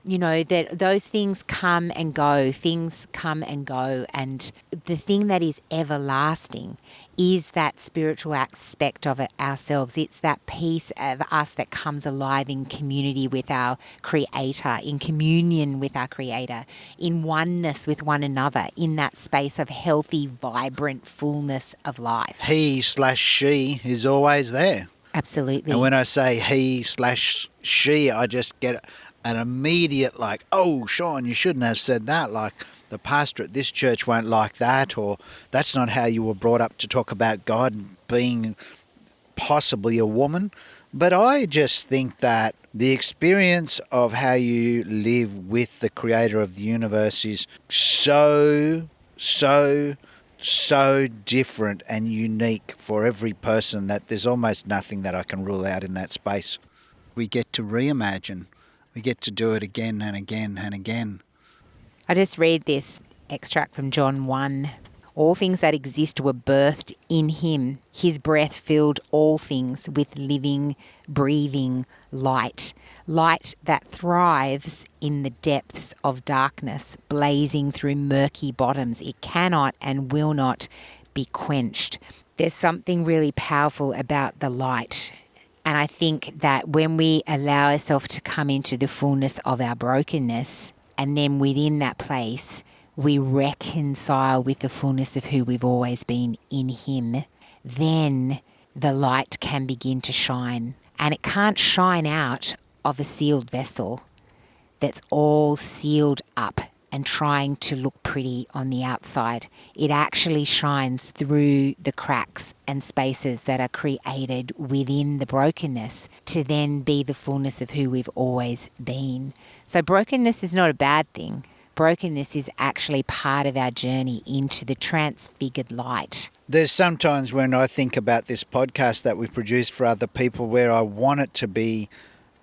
That those things come and go, and the thing that is everlasting is that spiritual aspect of it ourselves. It's that piece of us that comes alive in community with our Creator, in communion with our Creator, in oneness with one another, in that space of healthy, vibrant fullness of life. He/she is always there. Absolutely. And when I say he/she, I just get an immediate like, oh, Sean, you shouldn't have said that. Like, the pastor at this church won't like that, or that's not how you were brought up to talk about God being possibly a woman. But I just think that the experience of how you live with the creator of the universe is so different and unique for every person that there's almost nothing that I can rule out in that space. We get to reimagine. We get to do it again and again and again. I just read this extract from John 1. All things that exist were birthed in him. His breath filled all things with living, breathing light. Light that thrives in the depths of darkness, blazing through murky bottoms. It cannot and will not be quenched. There's something really powerful about the light. And I think that when we allow ourselves to come into the fullness of our brokenness, and then within that place, we reconcile with the fullness of who we've always been in him, then the light can begin to shine. And it can't shine out of a sealed vessel that's all sealed up and trying to look pretty on the outside. It actually shines through the cracks and spaces that are created within the brokenness to then be the fullness of who we've always been. So brokenness is not a bad thing. Brokenness is actually part of our journey into the transfigured light. There's sometimes when I think about this podcast that we produce for other people where I want it to be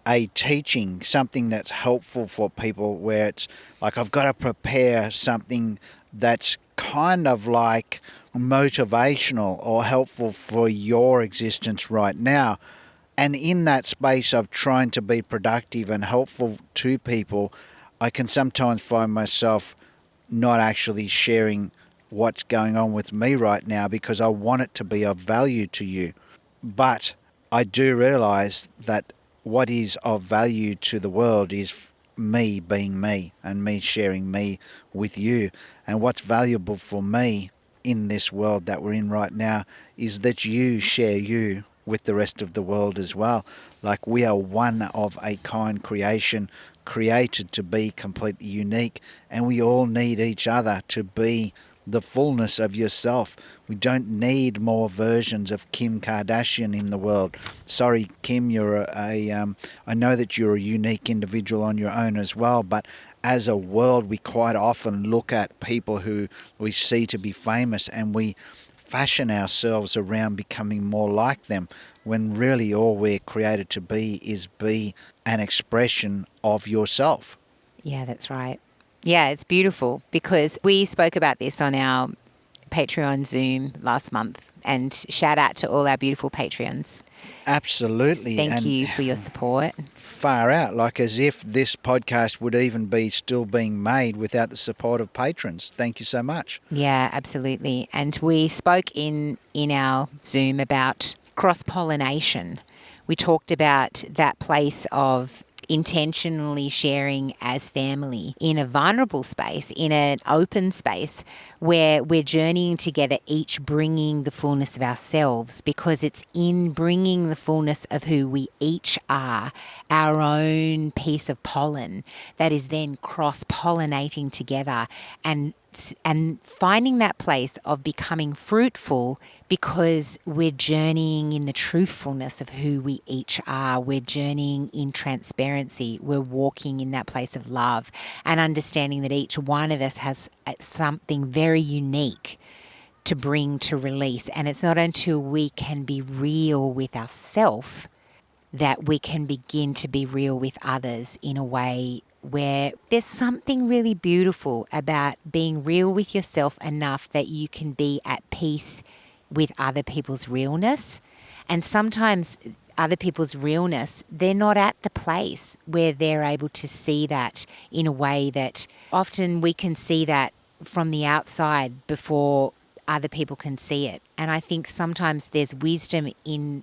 a teaching, something that's helpful for people, where it's like I've got to prepare something that's kind of like motivational or helpful for your existence right now. And in that space of trying to be productive and helpful to people, I can sometimes find myself not actually sharing what's going on with me right now because I want it to be of value to you. But I do realize that what is of value to the world is me being me and me sharing me with you. And what's valuable for me in this world that we're in right now is that you share you with the rest of the world as well. Like, we are one of a kind creation, created to be completely unique, and we all need each other to be the fullness of yourself. We don't need more versions of Kim Kardashian in the world. Sorry, Kim, I know that you're a unique individual on your own as well, but as a world, we quite often look at people who we see to be famous and we fashion ourselves around becoming more like them, when really all we're created to be an expression of yourself. Yeah, that's right. Yeah, it's beautiful because we spoke about this on our Patreon Zoom last month, and shout out to all our beautiful Patreons. Absolutely. Thank And you for your support. far out, like as if this podcast would even be still being made without the support of patrons. Thank you so much. Yeah, absolutely. And we spoke in our Zoom about cross-pollination. We talked about that place of intentionally sharing as family in a vulnerable space, in an open space where we're journeying together, each bringing the fullness of ourselves, because it's in bringing the fullness of who we each are, our own piece of pollen that is then cross-pollinating together and finding that place of becoming fruitful because we're journeying in the truthfulness of who we each are. We're journeying in transparency. We're walking in that place of love and understanding that each one of us has something very unique to bring to release. And it's not until we can be real with ourselves that we can begin to be real with others in a way where there's something really beautiful about being real with yourself enough that you can be at peace with other people's realness. And sometimes other people's realness, they're not at the place where they're able to see that in a way that often we can see that from the outside before other people can see it. And I think sometimes there's wisdom in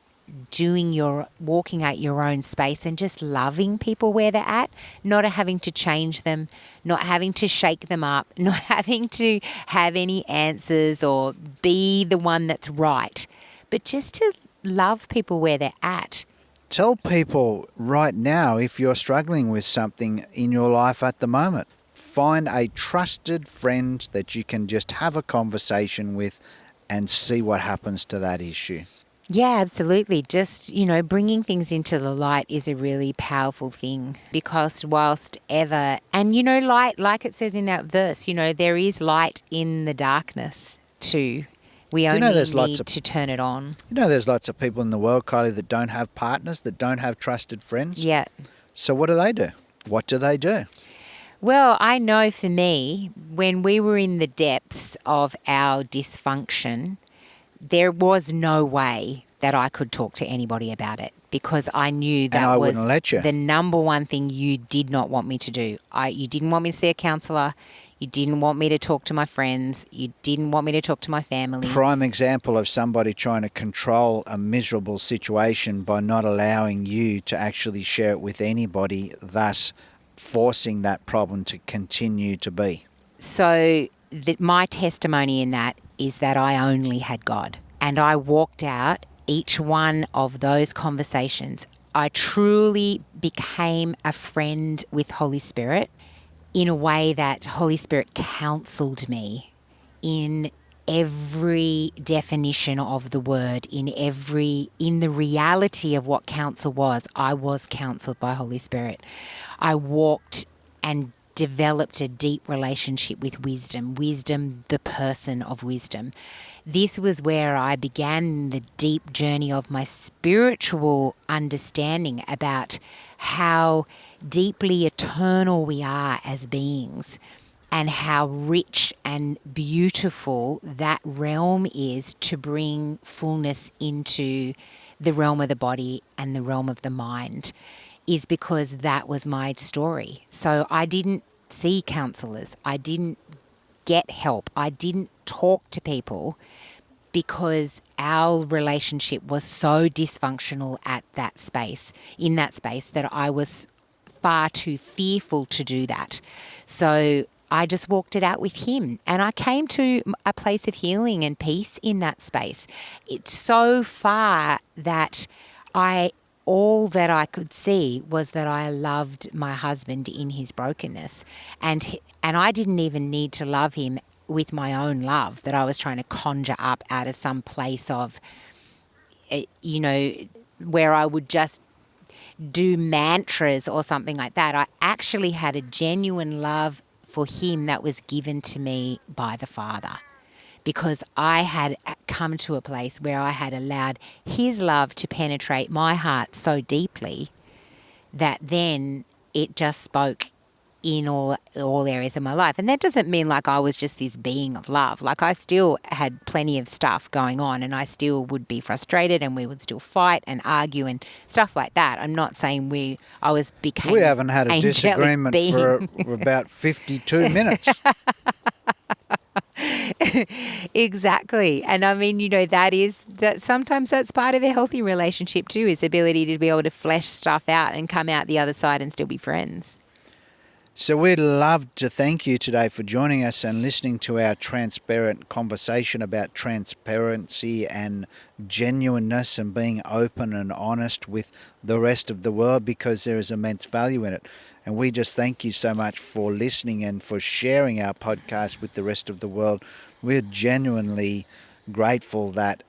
walking out your own space and just loving people where they're at, not having to change them, not having to shake them up, not having to have any answers or be the one that's right, but just to love people where they're at. Tell people right now if you're struggling with something in your life at the moment. Find a trusted friend that you can just have a conversation with and see what happens to that issue. Yeah, absolutely. Just, bringing things into the light is a really powerful thing because whilst ever, and, light, like it says in that verse, there is light in the darkness too. We only need to turn it on. There's lots of people in the world, Kylie, that don't have partners, that don't have trusted friends. Yeah. So what do? What do they do? Well, I know for me, when we were in the depths of our dysfunction, there was no way that I could talk to anybody about it because I knew that was the number one thing you did not want me to do. You didn't want me to see a counsellor. You didn't want me to talk to my friends. You didn't want me to talk to my family. Prime example of somebody trying to control a miserable situation by not allowing you to actually share it with anybody, thus forcing that problem to continue to be. So my testimony in that is that I only had God. And I walked out each one of those conversations. I truly became a friend with Holy Spirit in a way that Holy Spirit counseled me in every definition of the word, in the reality of what counsel was. I was counseled by Holy Spirit. I walked and developed a deep relationship with wisdom, the person of wisdom. This was where I began the deep journey of my spiritual understanding about how deeply eternal we are as beings and how rich and beautiful that realm is to bring fullness into the realm of the body and the realm of the mind is because that was my story. So I didn't see counselors. I didn't get help. I didn't talk to people because our relationship was so dysfunctional in that space, that I was far too fearful to do that. So I just walked it out with him, and I came to a place of healing and peace in that space. It's so far that all that I could see was that I loved my husband in his brokenness, and I didn't even need to love him with my own love that I was trying to conjure up out of some place of, where I would just do mantras or something like that. I actually had a genuine love for him that was given to me by the Father, because I had come to a place where I had allowed his love to penetrate my heart so deeply that then it just spoke in all areas of my life. And that doesn't mean like I was just this being of love. Like I still had plenty of stuff going on, and I still would be frustrated, and we would still fight and argue and stuff like that. I'm not saying became We haven't had a angelic disagreement being. for about 52 minutes. Exactly. And I mean, that sometimes that's part of a healthy relationship too, is the ability to be able to flesh stuff out and come out the other side and still be friends. So we'd love to thank you today for joining us and listening to our transparent conversation about transparency and genuineness and being open and honest with the rest of the world, because there is immense value in it. And we just thank you so much for listening and for sharing our podcast with the rest of the world. We're genuinely grateful that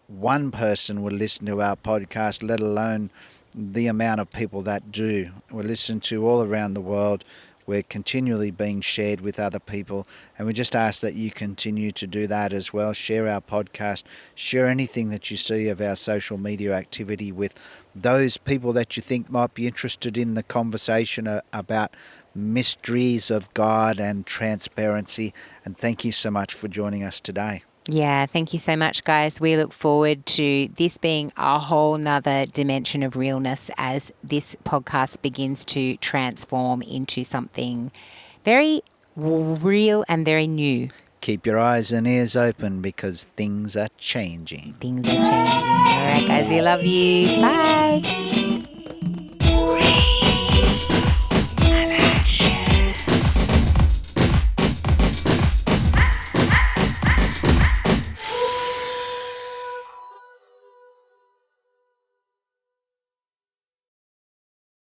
one person would listen to our podcast, let alone the amount of people that do. We listen to all around the world. We're continually being shared with other people, and we just ask that you continue to do that as well. Share our podcast, share anything that you see of our social media activity with those people that you think might be interested in the conversation about mysteries of God and transparency. And thank you so much for joining us today. Yeah, thank you so much, guys. We look forward to this being a whole nother dimension of realness as this podcast begins to transform into something very real and very new. Keep your eyes and ears open, because things are changing. Things are changing. All right, guys, we love you. Bye.